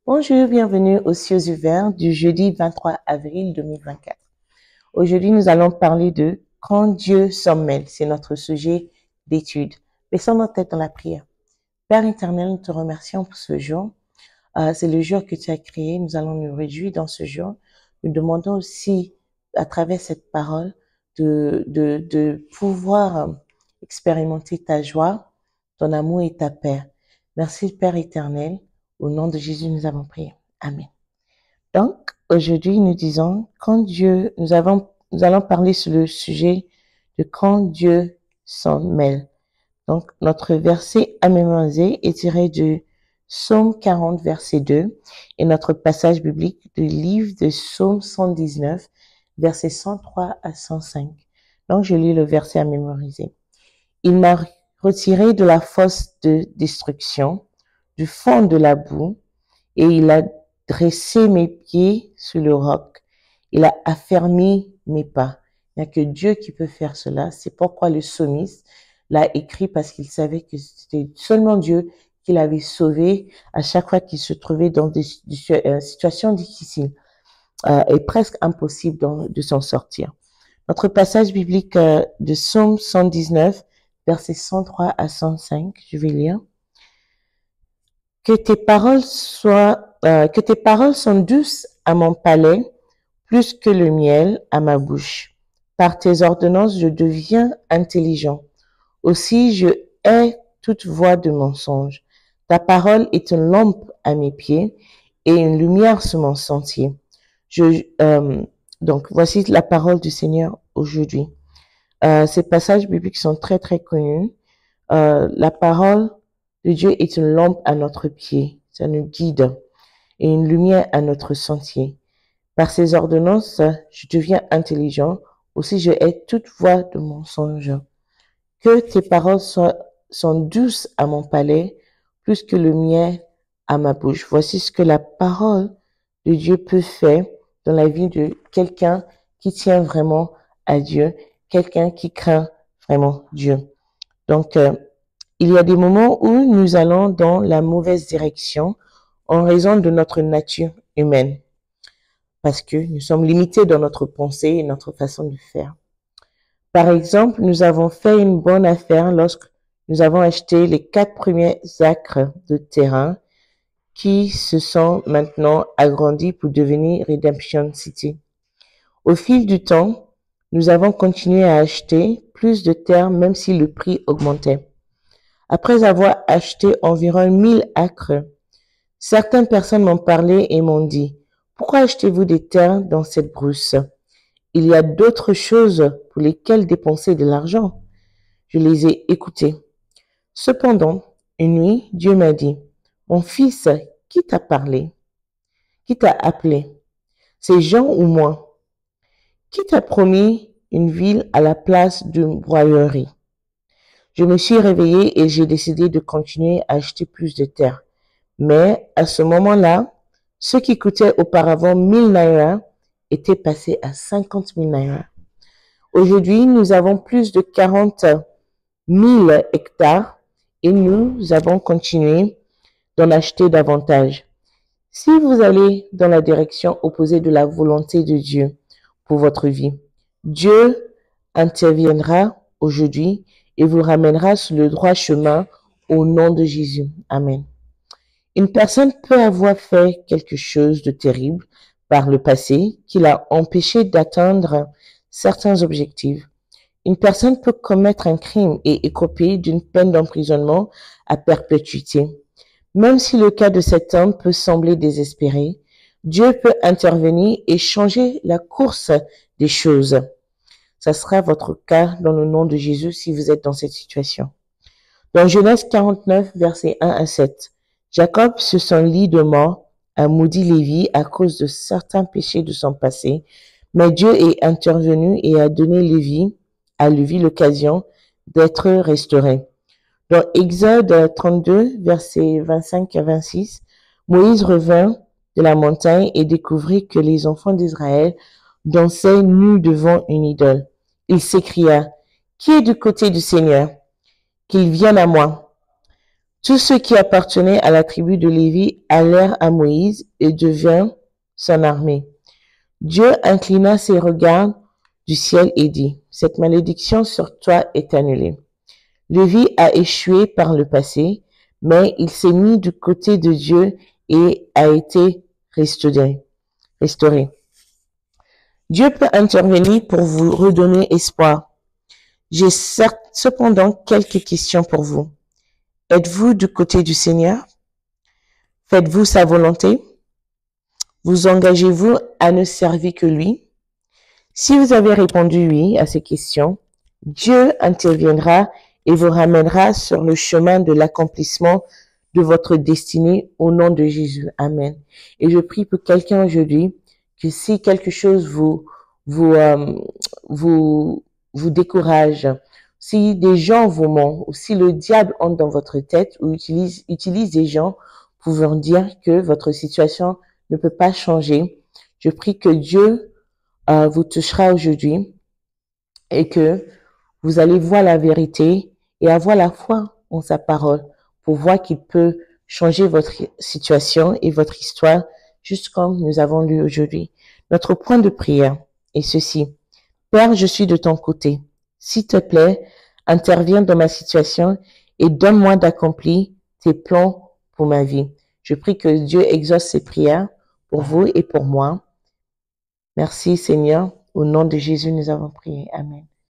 Bonjour, bienvenue aux Cieux ouverts du jeudi 23 avril 2024. Aujourd'hui, nous allons parler de quand Dieu s'en mêle. C'est notre sujet d'étude. Baissons notre tête dans la prière. Père éternel, nous te remercions pour ce jour. C'est le jour que tu as créé. Nous allons nous réjouir dans ce jour. Nous demandons aussi, à travers cette parole, de pouvoir expérimenter ta joie, ton amour et ta paix. Merci, Père éternel. Au nom de Jésus, nous avons prié. Amen. Donc, aujourd'hui, nous allons parler sur le sujet de quand Dieu s'en mêle. Donc, notre verset à mémoriser est tiré de Psaume 40, verset 2, et notre passage biblique du livre de Psaume 119, versets 103 à 105. Donc, je lis le verset à mémoriser. Il m'a retiré de la fosse de destruction, du fond de la boue, et il a dressé mes pieds sur le roc. Il a affermi mes pas. Il n'y a que Dieu qui peut faire cela. C'est pourquoi le psalmiste l'a écrit, parce qu'il savait que c'était seulement Dieu qui l'avait sauvé à chaque fois qu'il se trouvait dans des situations difficiles et presque impossible de s'en sortir. Notre passage biblique de Psaume 119, versets 103 à 105, je vais lire. Que tes paroles sont douces à mon palais, plus que le miel à ma bouche. Par tes ordonnances, je deviens intelligent. Aussi, je hais toute voix de mensonge. Ta parole est une lampe à mes pieds et une lumière sur mon sentier. Donc, voici la parole du Seigneur aujourd'hui. Ces passages bibliques sont très, très connus. La parole de Dieu est une lampe à notre pied, ça nous guide, et une lumière à notre sentier. Par ses ordonnances, je deviens intelligent, aussi je hais toute voix de mensonge. Que tes paroles sont douces à mon palais, plus que le miel à ma bouche. Voici ce que la parole de Dieu peut faire dans la vie de quelqu'un qui tient vraiment à Dieu, quelqu'un qui craint vraiment Dieu. Donc, il y a des moments où nous allons dans la mauvaise direction en raison de notre nature humaine, parce que nous sommes limités dans notre pensée et notre façon de faire. Par exemple, nous avons fait une bonne affaire lorsque nous avons acheté les 4 premiers acres de terrain qui se sont maintenant agrandis pour devenir Redemption City. Au fil du temps, nous avons continué à acheter plus de terres même si le prix augmentait. Après avoir acheté environ 1000 acres, certaines personnes m'ont parlé et m'ont dit « Pourquoi achetez-vous des terres dans cette brousse? Il y a d'autres choses pour lesquelles dépenser de l'argent. » Je les ai écoutés. Cependant, une nuit, Dieu m'a dit « Mon fils, qui t'a parlé? Qui t'a appelé? C'est Jean ou moi? Qui t'a promis une ville à la place d'une broyerie? » Je me suis réveillée et j'ai décidé de continuer à acheter plus de terres. Mais à ce moment-là, ce qui coûtait auparavant 1000 naira était passé à 50 000 naira. Aujourd'hui, nous avons plus de 40 000 hectares et nous avons continué d'en acheter davantage. Si vous allez dans la direction opposée de la volonté de Dieu pour votre vie, Dieu interviendra aujourd'hui et vous ramènera sur le droit chemin au nom de Jésus. Amen. Une personne peut avoir fait quelque chose de terrible par le passé qui l'a empêché d'atteindre certains objectifs. Une personne peut commettre un crime et écoper d'une peine d'emprisonnement à perpétuité. Même si le cas de cet homme peut sembler désespéré, Dieu peut intervenir et changer la course des choses. Ça sera votre cas dans le nom de Jésus si vous êtes dans cette situation. Dans Genèse 49, versets 1 à 7, Jacob, sur son lit de mort, a maudit Lévi à cause de certains péchés de son passé, mais Dieu est intervenu et a donné à Lévi l'occasion d'être restauré. Dans Exode 32, versets 25 à 26, Moïse revint de la montagne et découvrit que les enfants d'Israël dansaient nus devant une idole. Il s'écria, « Qui est du côté du Seigneur? Qu'il vienne à moi. » Tous ceux qui appartenaient à la tribu de Lévi allèrent à Moïse et devinrent son armée. Dieu inclina ses regards du ciel et dit, « Cette malédiction sur toi est annulée. » Lévi a échoué par le passé, mais il s'est mis du côté de Dieu et a été restauré. Dieu peut intervenir pour vous redonner espoir. J'ai cependant quelques questions pour vous. Êtes-vous du côté du Seigneur? Faites-vous sa volonté? Vous engagez-vous à ne servir que lui? Si vous avez répondu oui à ces questions, Dieu interviendra et vous ramènera sur le chemin de l'accomplissement de votre destinée au nom de Jésus. Amen. Et je prie pour quelqu'un aujourd'hui que si quelque chose vous décourage, si des gens vous mentent, ou si le diable entre dans votre tête ou utilise des gens pour vous dire que votre situation ne peut pas changer, je prie que Dieu vous touchera aujourd'hui et que vous allez voir la vérité et avoir la foi en sa parole pour voir qu'il peut changer votre situation et votre histoire, juste comme nous avons lu aujourd'hui. Notre point de prière est ceci. Père, je suis de ton côté. S'il te plaît, interviens dans ma situation et donne-moi d'accomplir tes plans pour ma vie. Je prie que Dieu exauce ces prières pour vous et pour moi. Merci Seigneur. Au nom de Jésus, nous avons prié. Amen.